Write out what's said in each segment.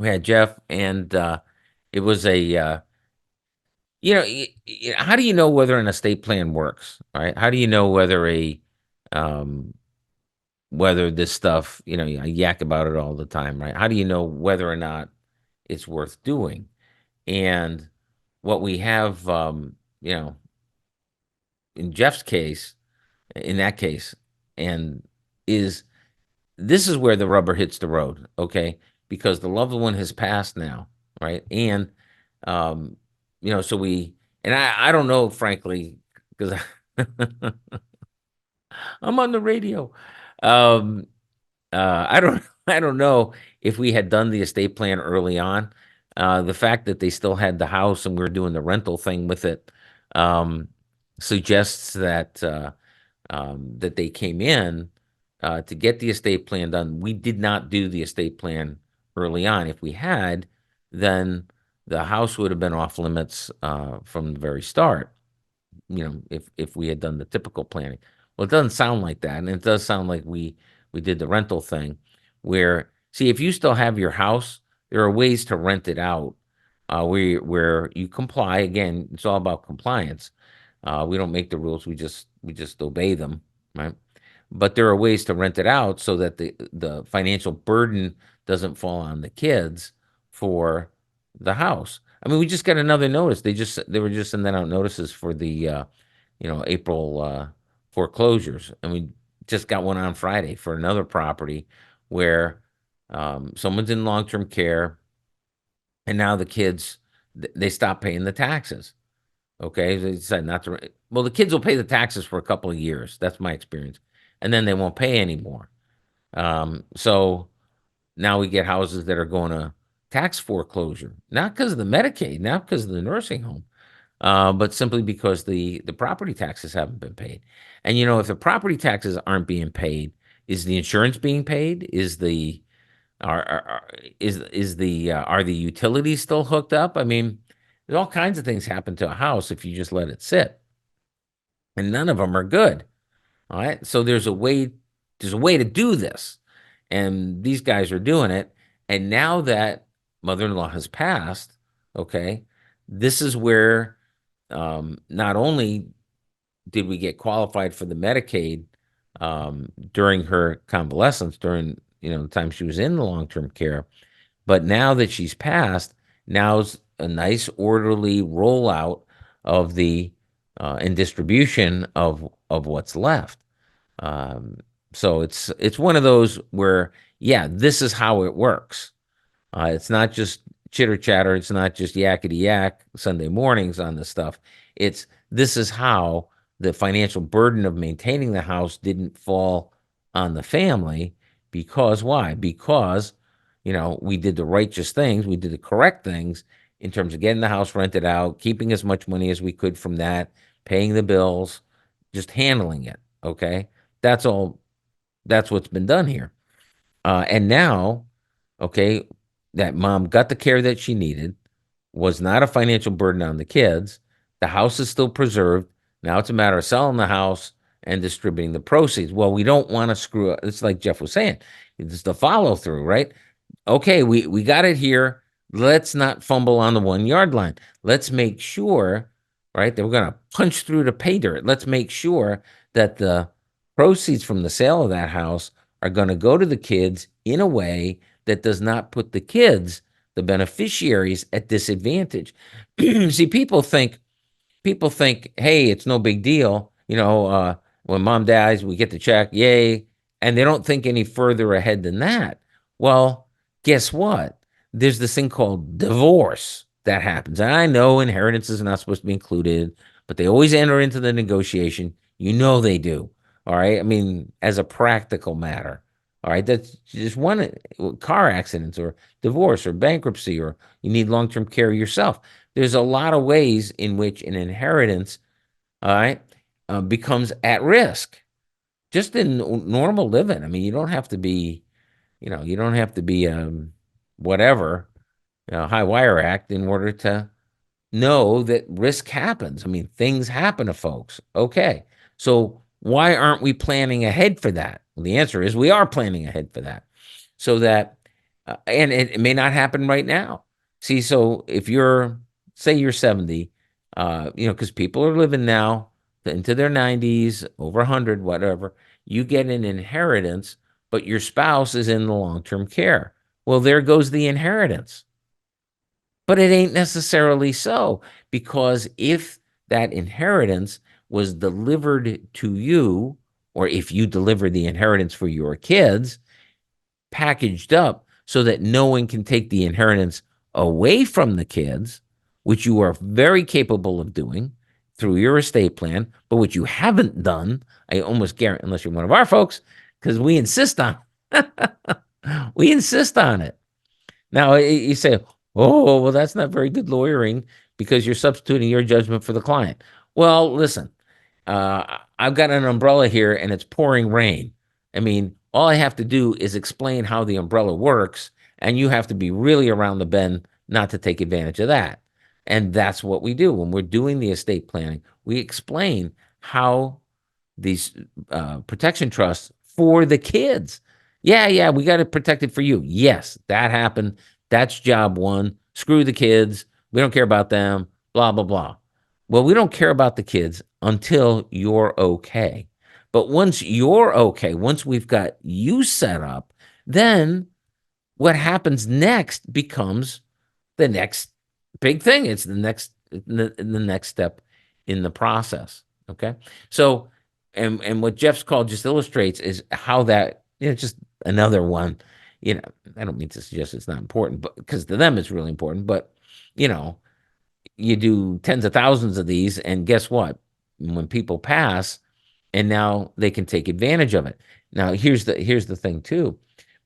We had Jeff, and it was a how do you know whether an estate plan works, right? How do you know um, whether this stuff, I yak about it all the time, right? How do you know whether or not it's worth doing? And what we have, in Jeff's case, in that case, and is this is where the rubber hits the road, okay? Because the loved one has passed now, right? And um, so I don't know, frankly, because I'm on the radio. Um, I don't I don't know if we had done the estate plan early on. The fact that they still had the house and we were doing the rental thing with it um, suggests that they came in to get the estate plan done. We did not do the estate plan early on. If we had, then the house would have been off limits from the very start. If we had done the typical planning. Well, it doesn't sound like that, and it does sound like we did the rental thing, where see if you still have your house, there are ways to rent it out, where you comply. Again, it's all about compliance. We don't make the rules; we just obey them, right? But there are ways to rent it out so that the financial burden doesn't fall on the kids for the house. I mean, we just got another notice. They were just sending out notices for the April foreclosures, and we just got one on Friday for another property where someone's in long-term care, and now the kids they stop paying the taxes. Okay, they decided not to. Well, the kids will pay the taxes for a couple of years. That's my experience, and then they won't pay anymore. So now we get houses that are going to tax foreclosure, not because of the Medicaid, not because of the nursing home, but simply because the property taxes haven't been paid. And if the property taxes aren't being paid, is the insurance being paid? Are the utilities still hooked up? I mean, there's all kinds of things happen to a house if you just let it sit, and none of them are good. All right, so there's a way to do this, and these guys are doing it. And now that mother-in-law has passed, okay, this is where not only did we get qualified for the Medicaid during her convalescence, during the time she was in the long-term care, but now that she's passed, now's a nice orderly rollout of the and distribution of what's left. Um, so it's one of those where, yeah, this is how it works. It's not just chitter chatter. It's not just yakety yak Sunday mornings on this stuff. This is how the financial burden of maintaining the house didn't fall on the family. Because why? Because we did the righteous things, we did the correct things in terms of getting the house rented out, keeping as much money as we could from that, paying the bills, just handling it. Okay, that's all. That's what's been done here. And now, okay, that mom got the care that she needed, was not a financial burden on the kids. The house is still preserved. Now it's a matter of selling the house and distributing the proceeds. Well, we don't want to screw up. It's like Jeff was saying, it's the follow through, right? Okay, we got it here. Let's not fumble on the 1 yard line. Let's make sure, right, that we're going to punch through to pay dirt. Let's make sure that the proceeds from the sale of that house are going to go to the kids in a way that does not put the kids, the beneficiaries, at disadvantage. See, people think, hey, it's no big deal. When mom dies, we get the check, yay. And they don't think any further ahead than that. Well, guess what? There's this thing called divorce that happens. And I know inheritance is not supposed to be included, but they always enter into the negotiation. They do. All right. I mean, as a practical matter. All right. That's just one car accidents or divorce or bankruptcy, or you need long term care yourself. There's a lot of ways in which an inheritance, all right, becomes at risk just in normal living. I mean, you don't have to be whatever, high wire act in order to know that risk happens. I mean, things happen to folks. Okay. So why aren't we planning ahead for that? Well, the answer is we are planning ahead for that, so that And it may not happen right now. See, so if you're, say you're 70, because people are living now into their 90s, over 100, whatever, you get an inheritance, but your spouse is in the long-term care. Well, there goes the inheritance. But it ain't necessarily so, because if that inheritance was delivered to you, or if you deliver the inheritance for your kids, packaged up so that no one can take the inheritance away from the kids, which you are very capable of doing through your estate plan, but what you haven't done, I almost guarantee, unless you're one of our folks, because we insist on we insist on it. Now you say, "Oh, well, that's not very good lawyering because you're substituting your judgment for the client." Well, listen, I've got an umbrella here and it's pouring rain. I mean, all I have to do is explain how the umbrella works, and you have to be really around the bend not to take advantage of that. And that's what we do when we're doing the estate planning. We explain how these protection trusts for the kids. Yeah, yeah, we got to protect it for you. Yes, that happened. That's job one. Screw the kids. We don't care about them. Blah, blah, blah. Well, we don't care about the kids until you're okay. But once you're okay, once we've got you set up, then what happens next becomes the next big thing. It's the next step in the process. Okay. So, and what Jeff's call just illustrates is how that, just another one, I don't mean to suggest it's not important, but because to them it's really important, but you know, you do tens of thousands of these, and guess what? When people pass, and now they can take advantage of it. Now, here's the thing too.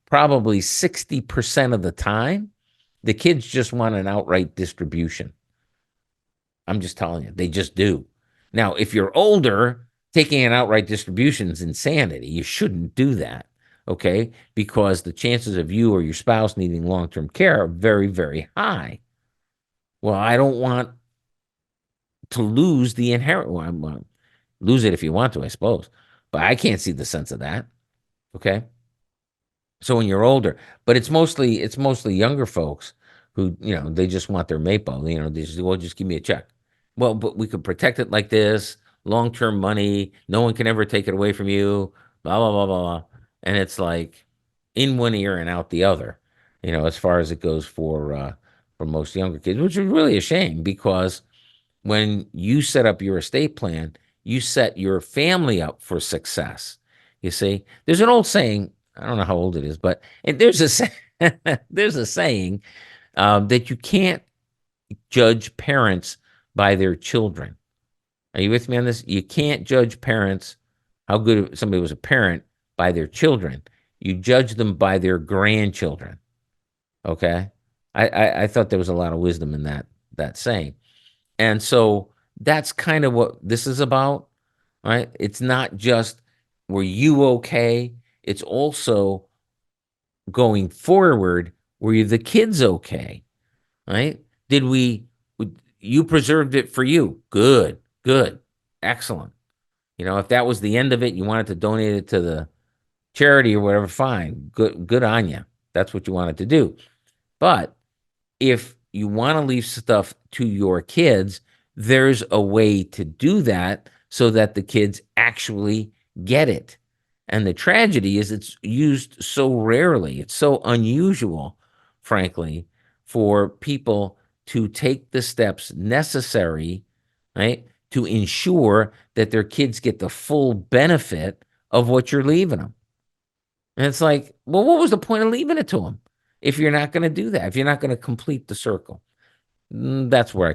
Probably 60% of the time, the kids just want an outright distribution. I'm just telling you, they just do. Now, if you're older, taking an outright distribution is insanity. You shouldn't do that, okay? Because the chances of you or your spouse needing long-term care are very, very high. Well, I don't want to lose the inherit. Well, lose it if you want to, I suppose, but I can't see the sense of that. Okay. So when you're older, but it's mostly younger folks who, they just want their maple. They just, well, just give me a check. Well, but we could protect it like this, long-term money. No one can ever take it away from you. Blah blah blah blah. Blah. And it's like in one ear and out the other. As far as it goes for most younger kids, which is really a shame because when you set up your estate plan, you set your family up for success. You see, there's an old saying. I don't know how old it is, but there's a there's a saying that you can't judge parents by their children. Are you with me on this? You can't judge parents how good somebody was a parent by their children. You judge them by their grandchildren. Okay, I thought there was a lot of wisdom in that saying. And so that's kind of what this is about, right? It's not just were you okay? It's also going forward, were you the kids okay? Right? You preserved it for you. Good, good, excellent. If that was the end of it, you wanted to donate it to the charity or whatever, fine. Good on you. That's what you wanted to do. But if you want to leave stuff to your kids, there's a way to do that so that the kids actually get it. And the tragedy is it's used so rarely. It's so unusual, frankly, for people to take the steps necessary, right, to ensure that their kids get the full benefit of what you're leaving them. And it's like, well, what was the point of leaving it to them if you're not going to do that, if you're not going to complete the circle? That's where I